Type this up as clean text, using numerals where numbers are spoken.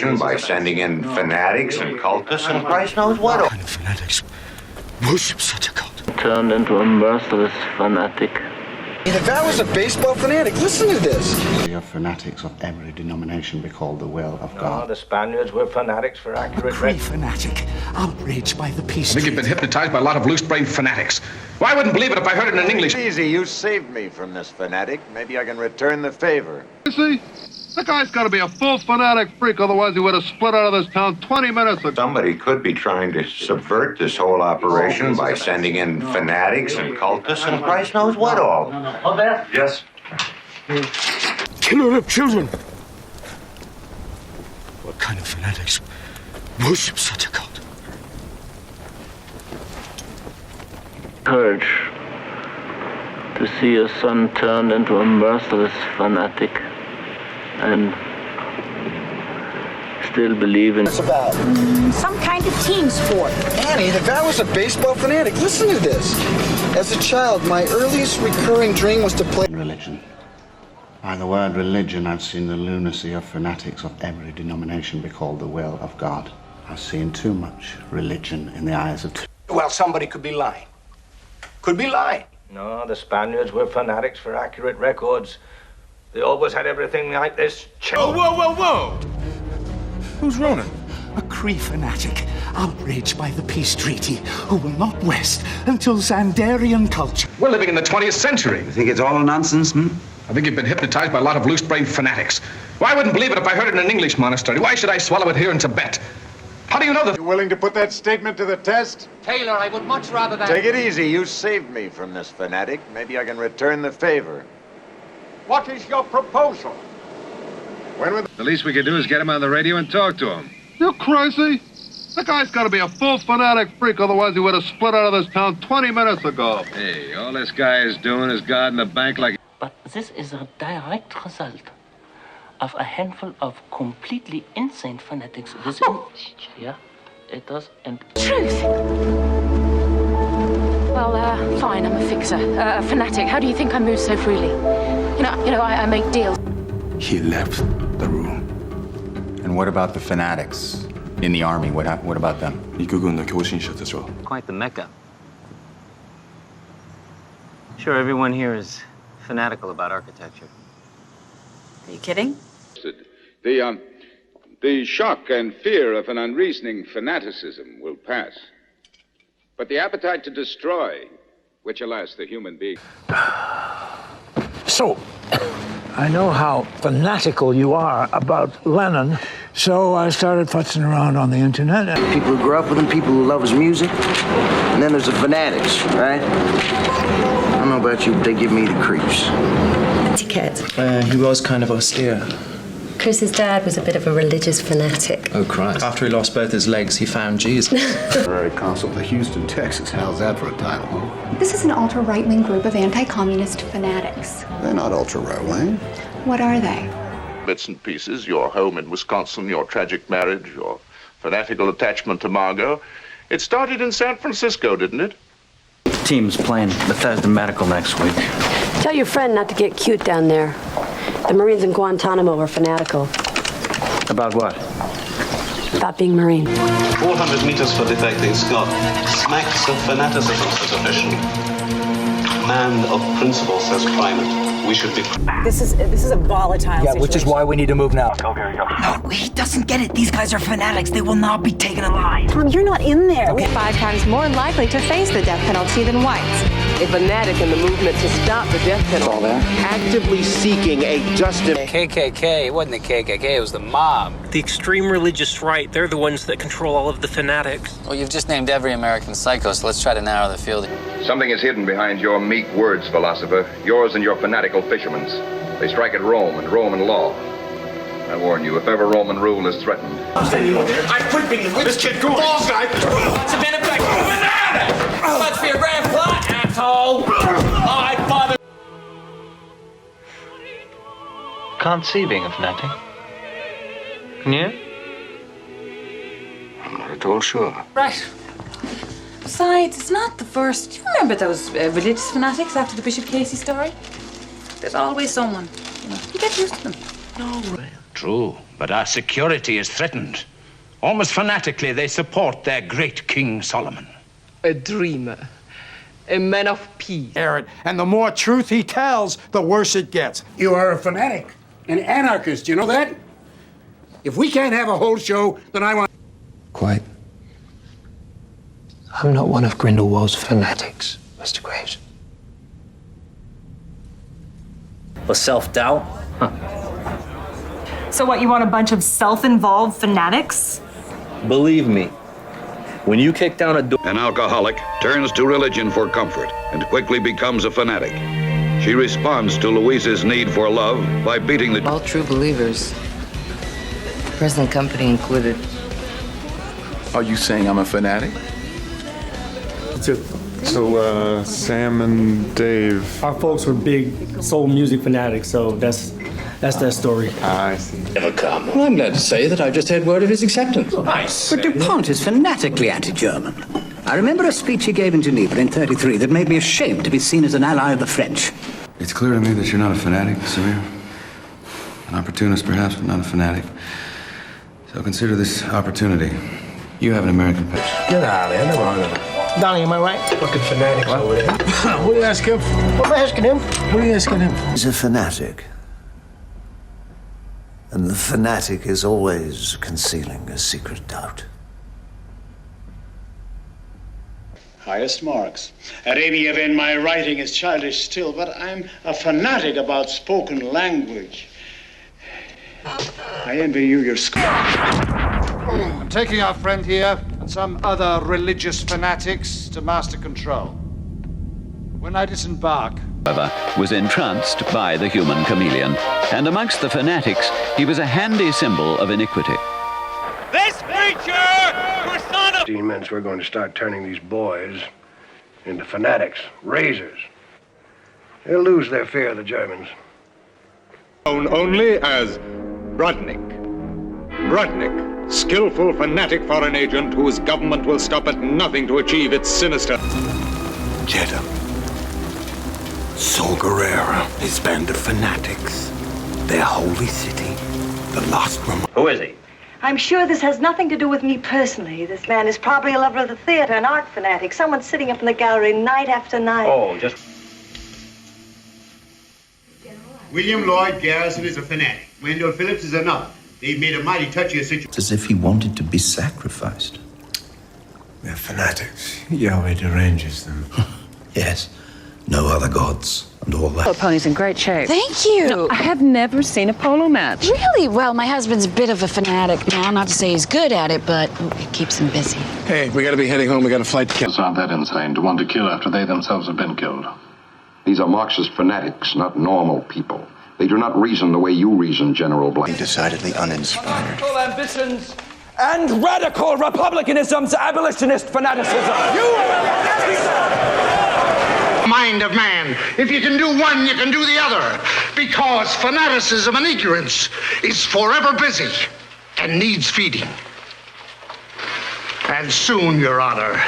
by sending in fanatics and cultists and Christ knows what. What kind of fanatics worship such a cult? Turned into a merciless fanatic. If I was a baseball fanatic, listen to this. We are fanatics of every denomination be called the will of God. The Spaniards were fanatics for accurate Fanatic, outraged by the peace I think you've been hypnotized by a lot of loose-brained fanatics. Well, I wouldn't believe it if I heard it in English. Easy, you saved me from this fanatic. Maybe I can return the favor. You see, that guy's got to be a full fanatic freak, otherwise he would have split out of this town 20 minutes ago. Somebody could be trying to subvert this whole operation by sending in fanatics and cultists and Christ knows what all. Oh, there? Yes. Killer of children. What kind of fanatics worship such a cult? Courage to see your son turned into a merciless fanatic and still believe in... What's about? Some kind of team sport. Annie, if I was a baseball fanatic, listen to this. As a child, my earliest recurring dream was to play Religion. By the word religion, I've seen the lunacy of fanatics of every denomination be called the will of God. I've seen too much religion in the eyes of... Well, somebody could be lying. Could be lying. No, the Spaniards were fanatics for accurate records. They always had everything like this. Oh, whoa, whoa, whoa! Who's Ronan? A Cree fanatic, outraged by the peace treaty, who will not rest until Xandarian culture. We're living in the 20th century. You think it's all nonsense, I think you've been hypnotized by a lot of loose-brained fanatics. Well, I wouldn't believe it if I heard it in an English monastery. Why should I swallow it here in Tibet? How do you know that? You willing to put that statement to the test? Taylor, I would much rather that... Take it easy. You saved me from this fanatic. Maybe I can return the favor. What is your proposal? The least we could do is get him on the radio and talk to him. You crazy? That guy's got to be a full fanatic freak, otherwise he would have split out of this town 20 minutes ago. Hey, all this guy is doing is guarding the bank like... But this is a direct result of a handful of completely insane fanatics within... Yeah, it does, and... Truth. Well, fine, I'm a fixer, a fanatic. How do you think I move so freely? You know, I make deals. He left the room. And what about the fanatics in the army? What about them? Quite the mecca. Sure, everyone here is fanatical about architecture. Are you kidding? The shock and fear of an unreasoning fanaticism will pass. But the appetite to destroy, which, alas, the human being... So, I know how fanatical you are about Lennon, so I started futzing around on the internet. People who grew up with him, people who love his music, and then there's the fanatics, right? I don't know about you, but they give me the creeps. Etiquette. He was kind of austere. Chris's dad was a bit of a religious fanatic. Oh, Christ. After he lost both his legs, he found Jesus. Honorary Consul to Houston, Texas. How's that for a title, huh? This is an ultra-right-wing group of anti-communist fanatics. They're not ultra-right-wing. What are they? Bits and pieces, your home in Wisconsin, your tragic marriage, your fanatical attachment to Margot. It started in San Francisco, didn't it? Team's playing Bethesda Medical next week. Tell your friend not to get cute down there. The Marines in Guantanamo were fanatical. About what? About being Marine. 400 meters for detecting Scott. Smacks of fanaticism, says official. Man of principle, says private. We should be... This is a volatile situation. Which is why we need to move now. No, he doesn't get it. These guys are fanatics. They will not be taken alive. Tom, you're not in there. Okay. 5 times more likely to face the death penalty than whites. A fanatic in the movement to stop the death penalty. Actively seeking a justice... KKK. It wasn't the KKK, it was the mob. The extreme religious right, they're the ones that control all of the fanatics. Well, you've just named every American psycho, so let's try to narrow the field. Something is hidden behind your meek words, philosopher. Yours and your fanatical fishermen's. They strike at Rome and Roman law. I warn you, if ever Roman rule is threatened... I quit being this kid balls guy! What's the benefit? What's for your grand plot, asshole? All right, father. Can't see being a fanatic. Can you? I'm not at all sure. Right. Besides, it's not the first. You remember those religious fanatics after the Bishop Casey story? There's always someone. You get used to them. True. But our security is threatened. Almost fanatically, they support their great King Solomon. A dreamer. A man of peace. And the more truth he tells, the worse it gets. You are a fanatic, an anarchist, you know that? If we can't have a whole show, then I want... Quite. I'm not one of Grindelwald's fanatics, Mr. Graves. For self-doubt? So what, you want a bunch of self-involved fanatics? Believe me, when you kick down a door... An alcoholic turns to religion for comfort and quickly becomes a fanatic. She responds to Louise's need for love by beating the... All true believers, present company included. Are you saying I'm a fanatic? So, Sam and Dave... Our folks were big soul music fanatics, so that's their story. I see. Never come. Well, I'm glad to say that I've just had word of his acceptance. Nice. But DuPont is fanatically anti-German. I remember a speech he gave in Geneva in '33 that made me ashamed to be seen as an ally of the French. It's clear to me that you're not a fanatic, Samir. An opportunist, perhaps, but not a fanatic. So consider this opportunity. You have an American passion. Get out of here, never heard of it. Donnie, am I right? Fucking fanatics over there. What are you asking him? What am I asking him? What are you asking him? He's a fanatic. And the fanatic is always concealing a secret doubt. Highest marks. At any event, my writing is childish still, but I'm a fanatic about spoken language. I envy you your school. I'm taking our friend here and some other religious fanatics to Master Control. When I disembark... was entranced by the human chameleon, and amongst the fanatics, he was a handy symbol of iniquity. This preacher personifies... Demons, we're going to start turning these boys into fanatics, razors. They'll lose their fear of the Germans. Known only as Brudnik. Brudnik, skillful fanatic foreign agent whose government will stop at nothing to achieve its sinister... Jeddah. Sol Guerrera, his band of fanatics. Their holy city, the lost room. Who is he? I'm sure this has nothing to do with me personally. This man is probably a lover of the theater, an art fanatic, someone sitting up in the gallery night after night. Oh, just... William Lloyd Garrison is a fanatic. Wendell Phillips is another. They've made a mighty touchy situation. It's as if he wanted to be sacrificed. They're fanatics. Yahweh deranges them. Yes. No other gods and all that. The pony's in great shape. Thank you. No, I have never seen a polo match. Really? Well, my husband's a bit of a fanatic now. Not to say he's good at it, but it keeps him busy. Hey, we gotta be heading home. We got a flight to kill. Aren't that insane to want to kill after they themselves have been killed? These are Marxist fanatics, not normal people. They do not reason the way you reason, General Blank. Decidedly uninspired. Radical ambitions and radical republicanism's abolitionist fanaticism. Mind of man. If you can do one, you can do the other. Because fanaticism and ignorance is forever busy and needs feeding. And soon, Your Honor,